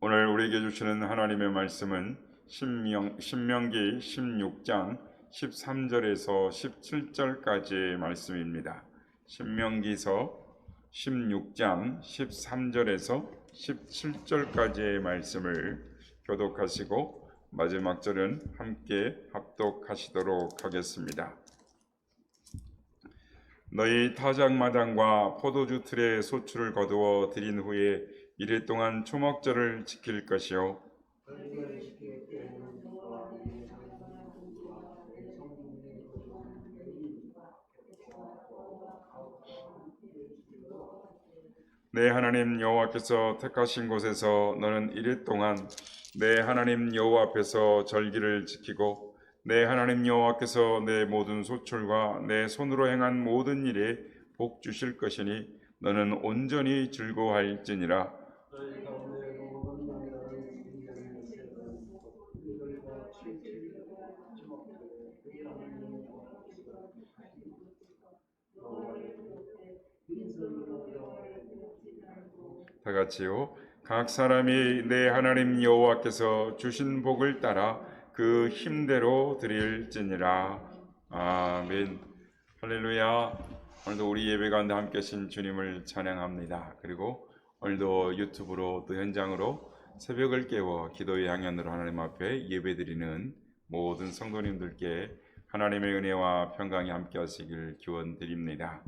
오늘 우리에게 주시는 하나님의 말씀은 신명기 16장 13절에서 17절까지의 말씀입니다. 신명기서 16장 13절에서 17절까지의 말씀을 교독하시고 마지막 절은 함께 합독하시도록 하겠습니다. 너희 타작마당과 포도주 틀에 소출을 거두어 들인 후에 이래 동안 초막절을 지킬 것이요 내 하나님 여호와께서 택하신 곳에서 너는 이래 동안 내 하나님 여호와 앞에서 절기를 지키고 내 하나님 여호와께서 내 모든 소출과 내 손으로 행한 모든 일에 복 주실 것이니 너는 온전히 즐거워할지니라. 다 같이요. 각 사람이 내 하나님 여호와께서 주신 복을 따라 그 힘대로 드릴지니라. 아멘. 할렐루야. 오늘도 우리 예배 가운데 함께 하신 주님을 찬양합니다. 그리고 오늘도 유튜브로 또 현장으로 새벽을 깨워 기도의 향연으로 하나님 앞에 예배드리는 모든 성도님들께 하나님의 은혜와 평강이 함께 하시길 기원드립니다.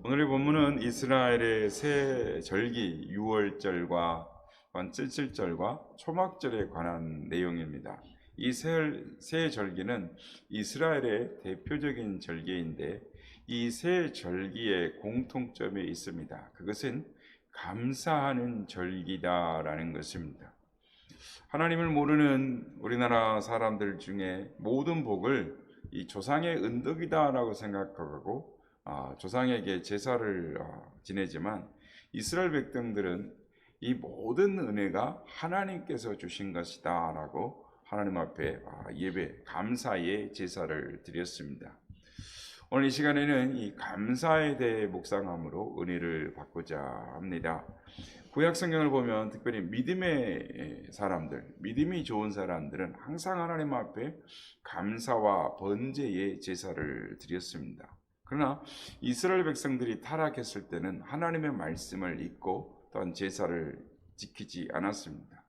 오늘의 본문은 이스라엘의 새 절기 유월절과 7절과 초막절에 관한 내용입니다. 이 새 절기는 이스라엘의 대표적인 절기인데 이 새 절기의 공통점이 있습니다. 그것은 감사하는 절기다라는 것입니다. 하나님을 모르는 우리나라 사람들 중에 모든 복을 이 조상의 은덕이다라고 생각하고 조상에게 제사를 지내지만 이스라엘 백성들은 이 모든 은혜가 하나님께서 주신 것이다라고 하나님 앞에 예배, 감사의 제사를 드렸습니다. 오늘 이 시간에는 이 감사에 대해 묵상함으로 은혜를 받고자 합니다. 구약 성경을 보면 특별히 믿음의 사람들, 믿음이 좋은 사람들은 항상 하나님 앞에 감사와 번제의 제사를 드렸습니다. 그러나 이스라엘 백성들이 타락했을 때는 하나님의 말씀을 잊고 또한 제사를 지키지 않았습니다.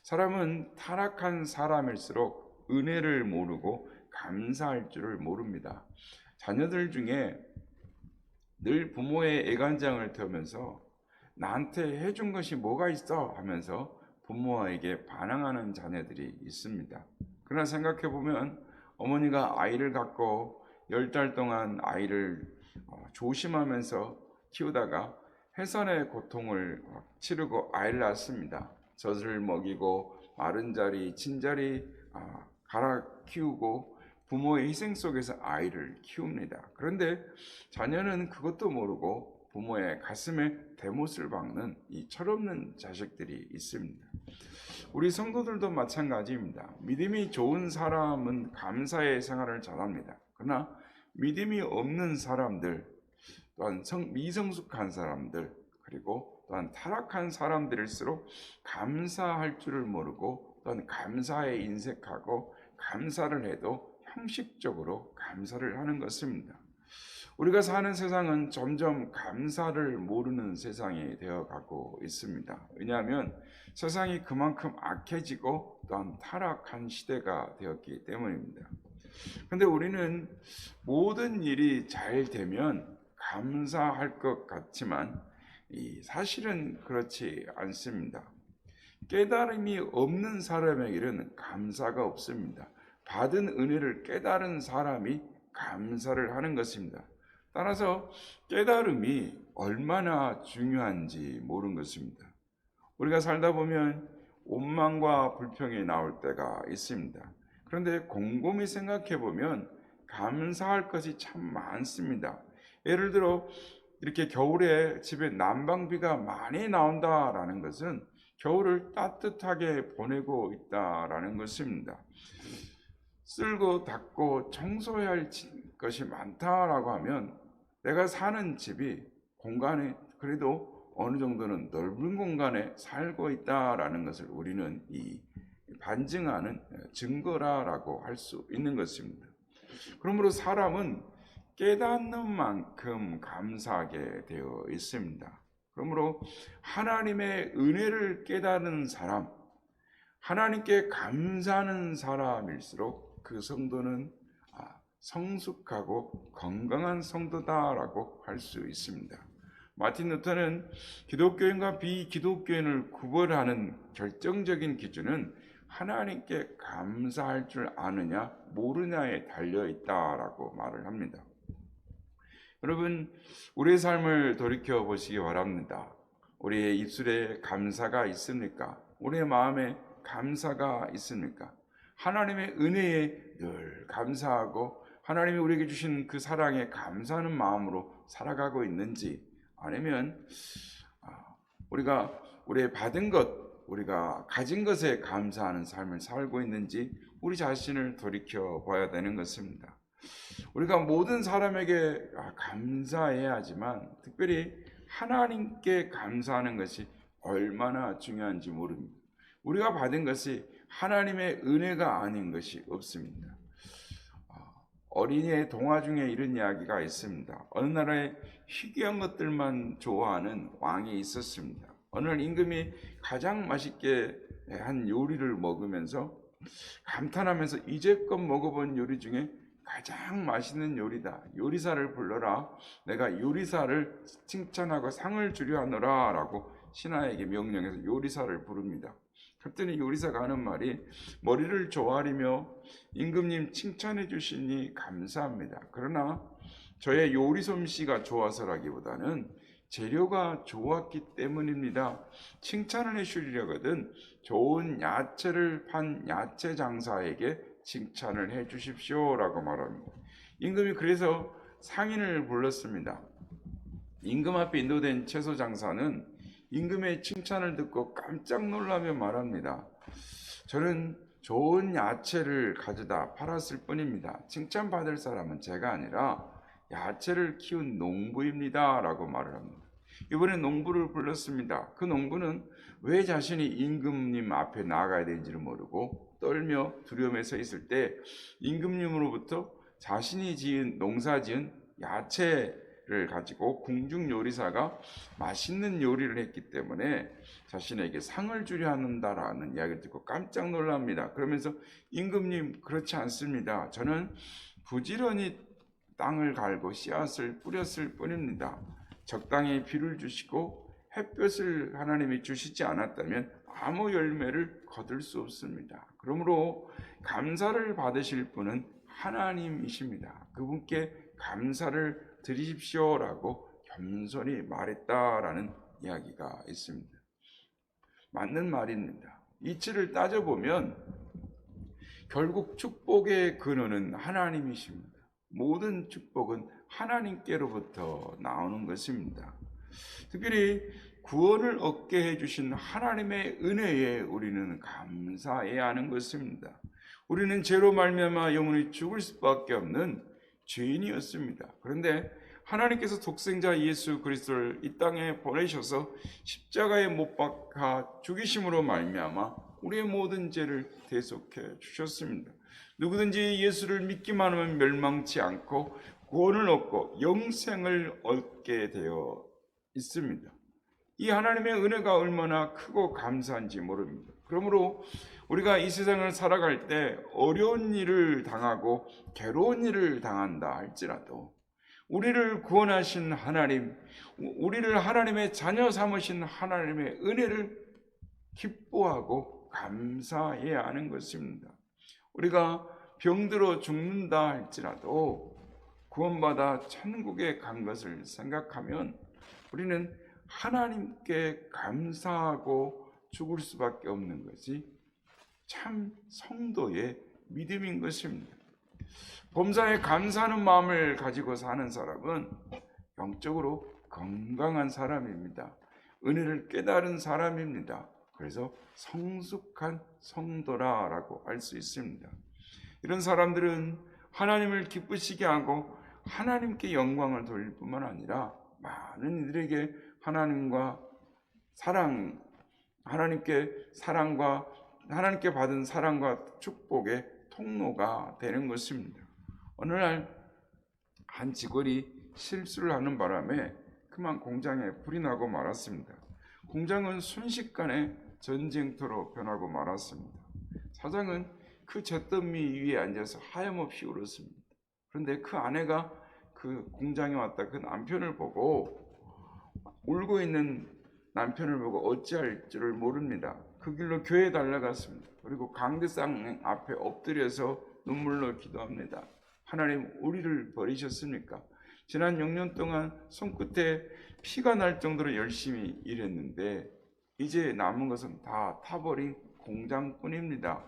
사람은 타락한 사람일수록 은혜를 모르고 감사할 줄을 모릅니다. 자녀들 중에 늘 부모의 애간장을 태우면서 나한테 해준 것이 뭐가 있어 하면서 부모에게 반항하는 자녀들이 있습니다. 그러나 생각해보면 어머니가 아이를 갖고 10달 동안 아이를 조심하면서 키우다가 해산의 고통을 치르고 아이를 낳습니다. 젖을 먹이고 마른 자리, 진자리 갈아 키우고 부모의 희생 속에서 아이를 키웁니다. 그런데 자녀는 그것도 모르고 부모의 가슴에 대못을 박는 이 철없는 자식들이 있습니다. 우리 성도들도 마찬가지입니다. 믿음이 좋은 사람은 감사의 생활을 잘합니다. 그러나 믿음이 없는 사람들, 또한 미성숙한 사람들, 그리고 또한 타락한 사람들일수록 감사할 줄을 모르고 또한 감사에 인색하고 감사를 해도 형식적으로 감사를 하는 것입니다. 우리가 사는 세상은 점점 감사를 모르는 세상이 되어가고 있습니다. 왜냐하면 세상이 그만큼 악해지고 또한 타락한 시대가 되었기 때문입니다. 그런데 우리는 모든 일이 잘 되면 감사할 것 같지만 사실은 그렇지 않습니다. 깨달음이 없는 사람에게는 감사가 없습니다. 받은 은혜를 깨달은 사람이 감사를 하는 것입니다. 따라서 깨달음이 얼마나 중요한지 모르는 것입니다. 우리가 살다 보면 원망과 불평이 나올 때가 있습니다. 그런데 곰곰이 생각해 보면 감사할 것이 참 많습니다. 예를 들어 이렇게 겨울에 집에 난방비가 많이 나온다라는 것은 겨울을 따뜻하게 보내고 있다라는 것입니다. 쓸고 닦고 청소해야 할 것이 많다라고 하면 내가 사는 집이 공간이 그래도 어느 정도는 넓은 공간에 살고 있다라는 것을 우리는 반증하는 증거라고 할 수 있는 것입니다. 그러므로 사람은 깨닫는 만큼 감사하게 되어 있습니다. 그러므로 하나님의 은혜를 깨닫는 사람, 하나님께 감사하는 사람일수록 그 성도는 성숙하고 건강한 성도다라고 할 수 있습니다. 마틴 루터는 기독교인과 비기독교인을 구별하는 결정적인 기준은 하나님께 감사할 줄 아느냐 모르냐에 달려있다라고 말을 합니다. 여러분, 우리의 삶을 돌이켜 보시기 바랍니다. 우리의 입술에 감사가 있습니까? 우리의 마음에 감사가 있습니까? 하나님의 은혜에 늘 감사하고 하나님이 우리에게 주신 그 사랑에 감사하는 마음으로 살아가고 있는지, 아니면 우리가 우리의 받은 것, 우리가 가진 것에 감사하는 삶을 살고 있는지 우리 자신을 돌이켜 봐야 되는 것입니다. 우리가 모든 사람에게 감사해야 하지만 특별히 하나님께 감사하는 것이 얼마나 중요한지 모릅니다. 우리가 받은 것이 하나님의 은혜가 아닌 것이 없습니다. 어린이의 동화 중에 이런 이야기가 있습니다. 어느 나라에 희귀한 것들만 좋아하는 왕이 있었습니다. 어느 날 임금이 가장 맛있게 한 요리를 먹으면서 감탄하면서 이제껏 먹어본 요리 중에 가장 맛있는 요리다. 요리사를 불러라. 내가 요리사를 칭찬하고 상을 주려 하노라 라고 신하에게 명령해서 요리사를 부릅니다. 그랬더니 요리사가 하는 말이, 머리를 조아리며 임금님 칭찬해 주시니 감사합니다. 그러나 저의 요리 솜씨가 좋아서라기보다는 재료가 좋았기 때문입니다. 칭찬을 해주려거든 좋은 야채를 판 야채 장사에게 칭찬을 해 주십시오 라고 말합니다. 임금이 그래서 상인을 불렀습니다. 임금 앞에 인도된 채소 장사는 임금의 칭찬을 듣고 깜짝 놀라며 말합니다. 저는 좋은 야채를 가져다 팔았을 뿐입니다. 칭찬받을 사람은 제가 아니라 야채를 키운 농부입니다 라고 말을 합니다. 이번에 농부를 불렀습니다. 그 농부는 왜 자신이 임금님 앞에 나아가야 되는지를 모르고 떨며 두려움에 서 있을 때 임금님으로부터 자신이 농사 지은 야채를 가지고 궁중 요리사가 맛있는 요리를 했기 때문에 자신에게 상을 주려 한다라는 이야기를 듣고 깜짝 놀랍니다. 그러면서 임금님, 그렇지 않습니다. 저는 부지런히 땅을 갈고 씨앗을 뿌렸을 뿐입니다. 적당히 비를 주시고 햇볕을 하나님이 주시지 않았다면 아무 열매를 거둘 수 없습니다. 그러므로 감사를 받으실 분은 하나님이십니다. 그분께 감사를 드리십시오라고 겸손히 말했다라는 이야기가 있습니다. 맞는 말입니다. 이치를 따져보면 결국 축복의 근원은 하나님이십니다. 모든 축복은 하나님께로부터 나오는 것입니다. 특별히 구원을 얻게 해주신 하나님의 은혜에 우리는 감사해야 하는 것입니다. 우리는 죄로 말미암아 영원히 죽을 수밖에 없는 죄인이었습니다. 그런데 하나님께서 독생자 예수 그리스도를 이 땅에 보내셔서 십자가에 못 박아 죽이심으로 말미암아 우리의 모든 죄를 대속해 주셨습니다. 누구든지 예수를 믿기만 하면 멸망치 않고 구원을 얻고 영생을 얻게 되어 있습니다. 이 하나님의 은혜가 얼마나 크고 감사한지 모릅니다. 그러므로 우리가 이 세상을 살아갈 때 어려운 일을 당하고 괴로운 일을 당한다 할지라도 우리를 구원하신 하나님, 우리를 하나님의 자녀 삼으신 하나님의 은혜를 기뻐하고 감사해야 하는 것입니다. 우리가 병들어 죽는다 할지라도 구원받아 천국에 간 것을 생각하면 우리는 하나님께 감사하고 죽을 수밖에 없는 것이 참 성도의 믿음인 것입니다. 범사에 감사하는 마음을 가지고 사는 사람은 영적으로 건강한 사람입니다. 은혜를 깨달은 사람입니다. 그래서 성숙한 성도라고 할 수 있습니다. 이런 사람들은 하나님을 기쁘시게 하고 하나님께 영광을 돌릴 뿐만 아니라 많은 이들에게 하나님과 사랑, 하나님께 받은 사랑과 축복의 통로가 되는 것입니다. 어느 날 한 직원이 실수를 하는 바람에 그만 공장에 불이 나고 말았습니다. 공장은 순식간에 전쟁터로 변하고 말았습니다. 사장은 그 잿더미 위에 앉아서 하염없이 울었습니다. 그런데 그 아내가 그 공장에 왔다 그 남편을 보고 울고 있는 남편을 보고 어찌할 줄을 모릅니다. 그 길로 교회에 달려갔습니다. 그리고 강대상 앞에 엎드려서 눈물로 기도합니다. 하나님, 우리를 버리셨습니까? 지난 6년 동안 손끝에 피가 날 정도로 열심히 일했는데 이제 남은 것은 다 타버린 공장뿐입니다.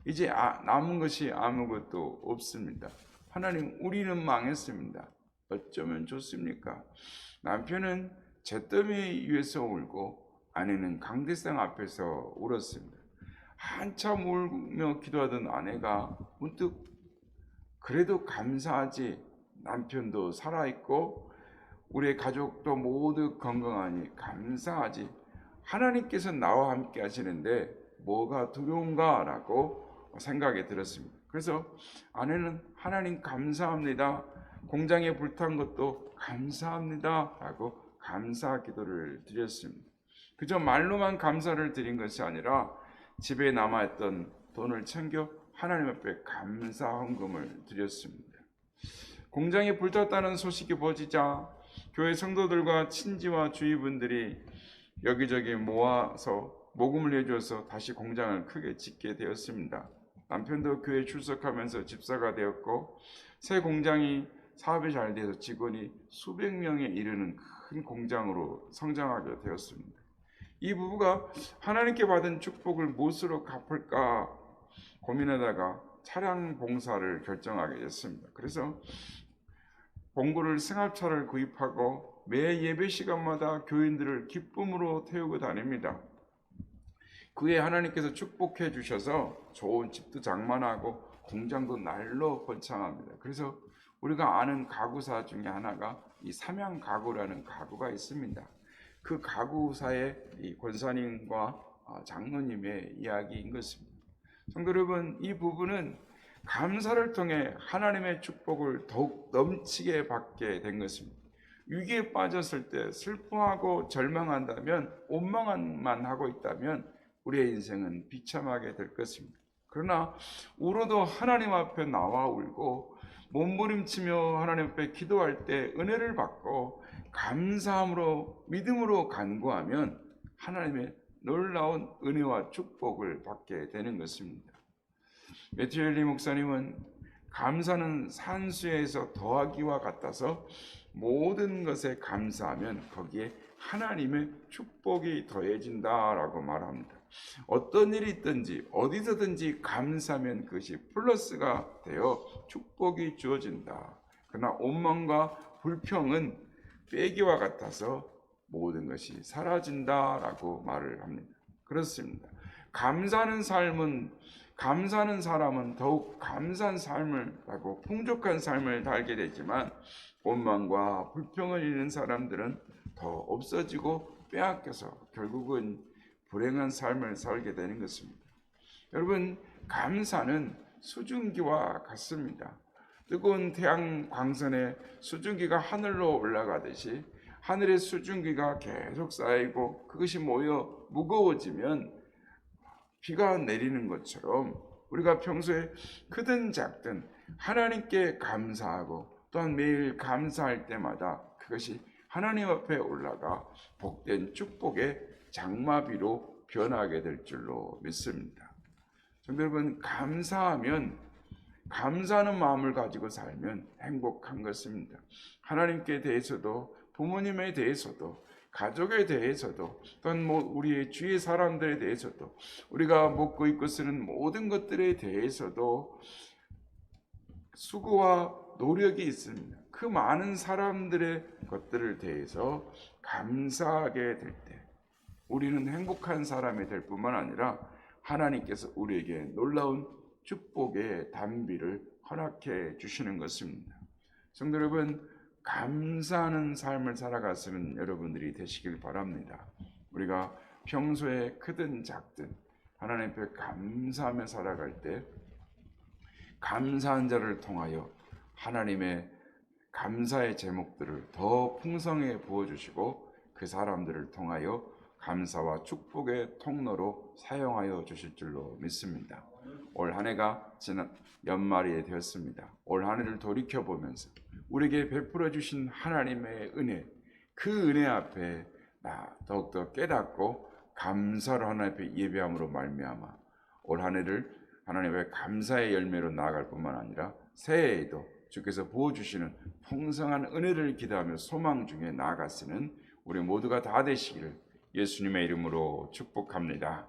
이제 남은 것이 아무것도 없습니다. 하나님, 우리는 망했습니다. 어쩌면 좋습니까? 남편은 잿더미 위에서 울고 아내는 강대상 앞에서 울었습니다. 한참 울며 기도하던 아내가 문득 그래도 감사하지, 남편도 살아있고 우리의 가족도 모두 건강하니 감사하지, 하나님께서 나와 함께 하시는데 뭐가 두려운가 라고 생각이 들었습니다. 그래서 아내는 하나님 감사합니다, 공장에 불탄 것도 감사합니다 라고 감사 기도를 드렸습니다. 그저 말로만 감사를 드린 것이 아니라 집에 남아있던 돈을 챙겨 하나님 앞에 감사 헌금을 드렸습니다. 공장이 불탔다는 소식이 퍼지자 교회 성도들과 친지와 주위 분들이 여기저기 모아서 모금을 해줘서 다시 공장을 크게 짓게 되었습니다. 남편도 교회에 출석하면서 집사가 되었고 새 공장이 사업이 잘 돼서 직원이 수백 명에 이르는 큰 공장으로 성장하게 되었습니다. 이 부부가 하나님께 받은 축복을 무엇으로 갚을까 고민하다가 차량 봉사를 결정하게 됐습니다. 그래서 봉고를 승합차를 구입하고 매 예배 시간마다 교인들을 기쁨으로 태우고 다닙니다. 그에 하나님께서 축복해 주셔서 좋은 집도 장만하고 공장도 날로 번창합니다. 그래서 우리가 아는 가구사 중에 하나가 이 삼양 가구라는 가구가 있습니다. 그 가구사의 이 권사님과 장로님의 이야기인 것입니다. 성도 여러분, 이 부부는 감사를 통해 하나님의 축복을 더욱 넘치게 받게 된 것입니다. 위기에 빠졌을 때 슬퍼하고 절망한다면, 원망만 하고 있다면 우리의 인생은 비참하게 될 것입니다. 그러나 울어도 하나님 앞에 나와 울고 몸부림치며 하나님 앞에 기도할 때 은혜를 받고 감사함으로 믿음으로 간구하면 하나님의 놀라운 은혜와 축복을 받게 되는 것입니다. 매튜 헨리 목사님은 감사는 산수에서 더하기와 같아서 모든 것에 감사하면 거기에 하나님의 축복이 더해진다라고 말합니다. 어떤 일이 있든지 어디서든지 감사하면 그것이 플러스가 되어 축복이 주어진다. 그러나 원망과 불평은 빼기와 같아서 모든 것이 사라진다라고 말을 합니다. 그렇습니다. 감사하는 사람은 더욱 감사한 삶을 하고 풍족한 삶을 살게 되지만 원망과 불평을 잃는 사람들은 더 없어지고 빼앗겨서 결국은 불행한 삶을 살게 되는 것입니다. 여러분, 감사는 수증기와 같습니다. 뜨거운 태양 광선에 수증기가 하늘로 올라가듯이 하늘의 수증기가 계속 쌓이고 그것이 모여 무거워지면 비가 내리는 것처럼 우리가 평소에 크든 작든 하나님께 감사하고 또한 매일 감사할 때마다 그것이 하나님 앞에 올라가 복된 축복의 장마비로 변하게 될 줄로 믿습니다. 성도 여러분, 감사하는 마음을 가지고 살면 행복한 것입니다. 하나님께 대해서도 부모님에 대해서도 가족에 대해서도 또한 우리의 주위의 사람들에 대해서도 우리가 먹고 입고 쓰는 모든 것들에 대해서도 수고와 노력이 있습니다. 그 많은 사람들의 것들을 대해서 감사하게 될 때 우리는 행복한 사람이 될 뿐만 아니라 하나님께서 우리에게 놀라운 축복의 단비를 허락해 주시는 것입니다. 성도 여러분, 감사하는 삶을 살아가시는 여러분들이 되시길 바랍니다. 우리가 평소에 크든 작든 하나님 앞에 감사하며 살아갈 때 감사한 자를 통하여 하나님의 감사의 제목들을 더 풍성히 부어주시고 그 사람들을 통하여 감사와 축복의 통로로 사용하여 주실 줄로 믿습니다. 올 한 해가 지난 연말이 되었습니다. 올 한 해를 돌이켜보면서 우리에게 베풀어 주신 하나님의 은혜, 그 은혜 앞에 더욱더 깨닫고 감사로 하나님 앞에 예배함으로 말미암아 올 한 해를 하나님의 감사의 열매로 나아갈 뿐만 아니라 새해에도 주께서 부어주시는 풍성한 은혜를 기대하며 소망 중에 나아가시는 우리 모두가 다 되시기를 예수님의 이름으로 축복합니다.